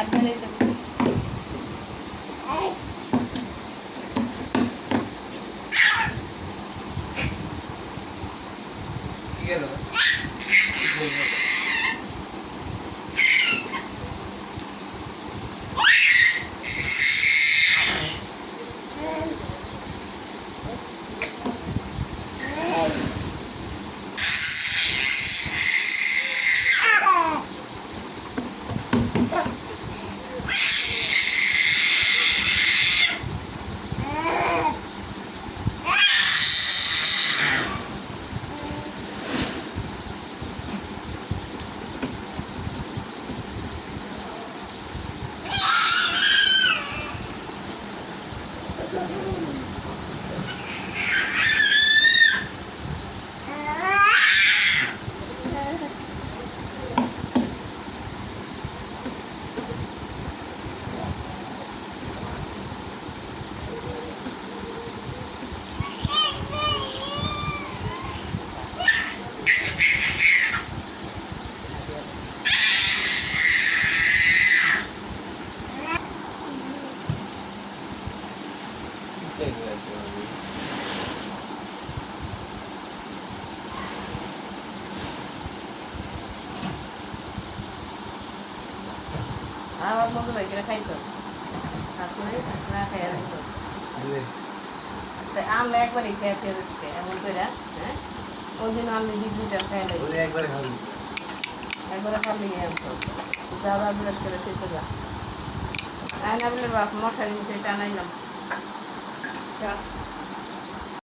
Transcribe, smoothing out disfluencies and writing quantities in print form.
হাত বেড়াইতেছে ঠিক আছে আমার মতো ভাই করে খাইছো আসলে না খাই আর আনলে একবারই খেয়েছে এমন করে হ্যাঁ ওই দিন আনলে 2 লিটার খাই লাগে একবারে খাবি একবারে খাবি আনছো যা যা ব্রাশ করে শুতে যা আয়না বলে বাপ মশারি টানাইলাম